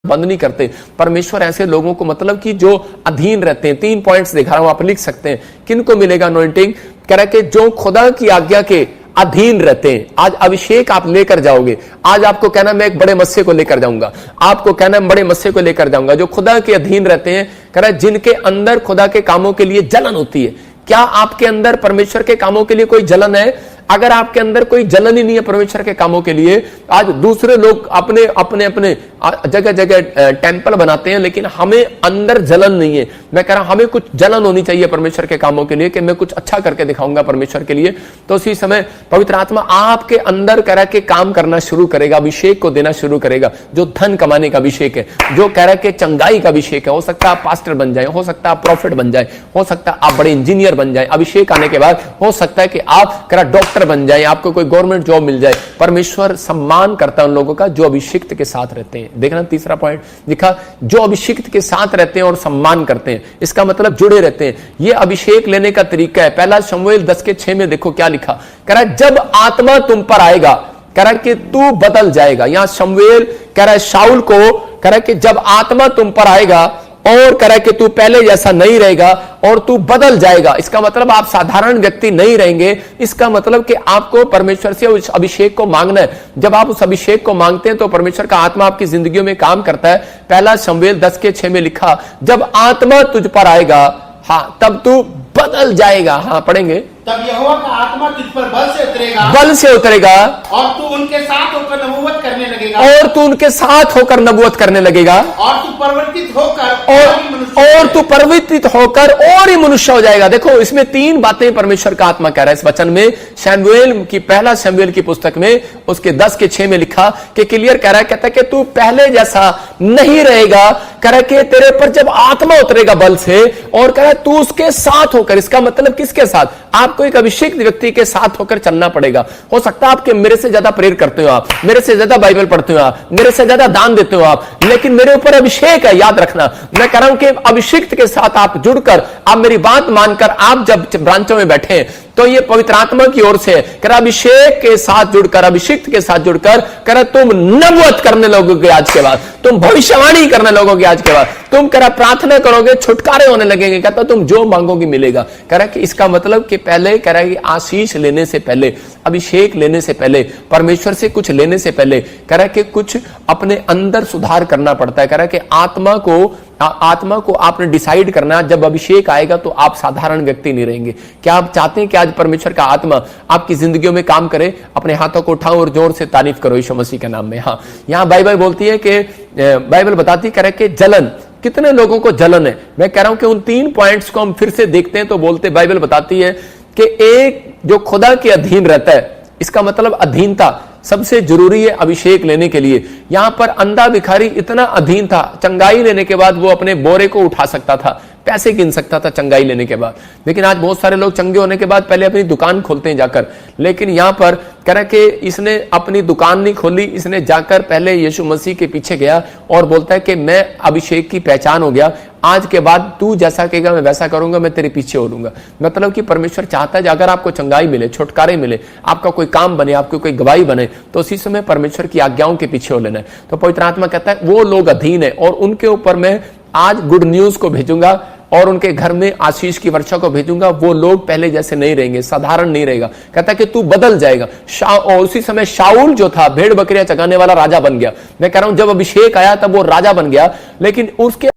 बंद नहीं करते। परमेश्वर ऐसे लोगों को मतलब कि जो अधीन रहते हैं, 3 पॉइंट्स दिखा रहा हूं, आप लिख सकते हैं। किनको मिलेगा अनॉइंटिंग? कह रहा है कि जो खुदा की आज्ञा के अधीन रहते हैं। आज अभिषेक आप लेकर जाओगे। आज आपको कहना मैं एक बड़े मस्से को लेकर जाऊंगा, आपको कहना बड़े मस्से को लेकर जाऊंगा। जो खुदा के अधीन रहते हैं, कह रहा है जिनके अंदर खुदा के कामों के लिए जलन होती है। क्या आपके अंदर परमेश्वर के कामों के लिए कोई जलन है? अगर आपके अंदर कोई जलन ही नहीं है परमेश्वर के कामों के लिए, आज दूसरे लोग अपने अपने अपने जगह जगह टेंपल बनाते हैं, लेकिन हमें अंदर जलन नहीं है। मैं कह रहा हूं हमें कुछ जलन होनी चाहिए परमेश्वर के कामों के लिए कि मैं कुछ अच्छा करके दिखाऊंगा परमेश्वर के लिए। तो उसी समय पवित्र आत्मा आपके अंदर कह रहा के काम करना शुरू करेगा, अभिषेक को देना शुरू करेगा। जो धन कमाने का अभिषेक है, जो कह रहा है चंगाई का अभिषेक है। हो सकता है आप पास्टर बन जाए, हो सकता है आप प्रॉफिट बन जाए, हो सकता है आप बड़े इंजीनियर बन जाए। अभिषेक आने के बाद हो सकता है कि आप कह रहा डॉक्टर बन जाए, आपको कोई गवर्नमेंट जॉब मिल जाए। परमेश्वर सम्मान करता है उन लोगों का जो अभिषिक्त के साथ रहते हैं। देखना तीसरा पॉइंट लिखा, जो अभिषिक्त के साथ रहते हैं और सम्मान करते हैं। इसका मतलब जुड़े रहते हैं। यह अभिषेक लेने का तरीका है। पहला शमूएल 10:6 में देखो क्या लिखा, कह रहा है जब आत्मा तुम पर आएगा, कह रहा है कि तू बदल जाएगा। यहां शमूएल कह रहा है शाऊल को, कह रहा है कि जब आत्मा तुम पर आएगा और कह रहा है कि तू पहले जैसा नहीं रहेगा और तू बदल जाएगा। इसका मतलब आप साधारण व्यक्ति नहीं रहेंगे। इसका मतलब कि आपको परमेश्वर से उस अभिषेक को मांगना है। जब आप उस अभिषेक को मांगते हैं तो परमेश्वर का आत्मा आपकी जिंदगियों में काम करता है। पहला शमूएल 10:6 में लिखा, जब आत्मा तुझ पर आएगा, हाँ, तब तू बदल जाएगा। हाँ, पढ़ेंगे। तब यहोवा का आत्मा तुझ पर बल से उतरेगा और तू उनके साथ होकर नबूवत करने लगेगा और तू परिवर्तित होकर और ही मनुष्य हो जाएगा। देखो इसमें 3 बातें परमेश्वर का आत्मा कह रहा है इस वचन में। शमूएल की पहला शमूएल की पुस्तक में उसके 10:6 में लिखा कि क्लियर कह रहा है, कहता है कि तू पहले जैसा नहीं रहेगा। कह रहा है कि तेरे पर जब आत्मा उतरेगा बल से, और कह रहा है तू उसके साथ होकर, इसका मतलब किसके साथ? आपको एक अभिषेक व्यक्ति के साथ होकर चलना पड़ेगा। हो सकता है आपके मेरे से ज्यादा प्रेयर करते हो, आप मेरे से ज्यादा बाइबल पढ़ते हो, आप मेरे से ज्यादा दान देते हो आप, लेकिन मेरे ऊपर अभिषेक है। याद रखना, मैं कह रहा हूं कि अभिषेक के साथ आप जुड़कर, आप मेरी बात मानकर आप जब ब्रांचों में बैठे हैं तो ये पवित्र आत्मा की ओर से कर अभिषेक के साथ जुड़कर, अभिषिक्त के साथ जुड़कर कर तुम नबूवत करने लगोगे आज के बाद, तुम भविष्यवाणी करने लगोगे आज के बाद, तुम करा प्रार्थना करोगे, छुटकारे होने लगेंगे। कहता तुम जो मांगोगे मिलेगा। करा कि इसका मतलब कि पहले करा कि आशीष लेने से पहले, अभिषेक लेने से पहले, परमेश्वर से कुछ लेने से पहले करा कि कुछ अपने अंदर सुधार करना पड़ता है। करा कि आत्मा को आपने डिसाइड करना, जब अभिषेक आएगा तो आप साधारण व्यक्ति नहीं रहेंगे। क्या आप चाहते हैं कि आज परमेश्वर का आत्मा आपकी जिंदगियों में काम करे? अपने हाथों को उठाओ और जोर से तारीफ करो यीशु मसीह के नाम में। हाँ, यहां बाइबल बोलती है कि बाइबल बताती करे कि जलन, कितने लोगों को जलन है। मैं कह रहा हूं कि उन 3 पॉइंट्स को हम फिर से देखते हैं तो बोलते, बाइबल बताती है कि एक जो खुदा के अधीन रहता है, इसका मतलब अधीनता सबसे जरूरी है अभिषेक लेने के लिए। यहां पर अंधा भिखारी इतना अधीन था, चंगाई लेने के बाद वो अपने बोरे को उठा सकता था, पैसे गिन सकता था चंगाई लेने के बाद। लेकिन आज बहुत सारे लोग चंगे होने के बाद पहले अपनी दुकान खोलते हैं जाकर। लेकिन यहां पर कह रहा कि इसने अपनी दुकान नहीं खोली, इसने जाकर पहले यीशु मसीह के पीछे गया और बोलता है कि मैं अभिषेक की पहचान हो गया, आज के बाद तू जैसा कहेगा मैं वैसा करूंगा, मैं तेरे पीछे हो लूंगा। मतलब कि परमेश्वर चाहता है अगर आपको चंगाई मिले, छुटकारे मिले, आपका कोई काम बने, आपको कोई गवाही बने, तो उसी समय परमेश्वर की आज्ञाओं के पीछे हो लेना है। तो पवित्र आत्मा कहता है वो लोग अधीन है और उनके ऊपर मैं आज गुड न्यूज को भेजूंगा और उनके घर में आशीष की वर्षा को भेजूंगा। वो लोग पहले जैसे नहीं रहेंगे, साधारण नहीं रहेगा। कहता है कि तू बदल जाएगा। और उसी समय शाऊल जो था भेड़ बकरियां चगाने वाला राजा बन गया। मैं कह रहा हूं जब अभिषेक आया तब वो राजा बन गया, लेकिन उसके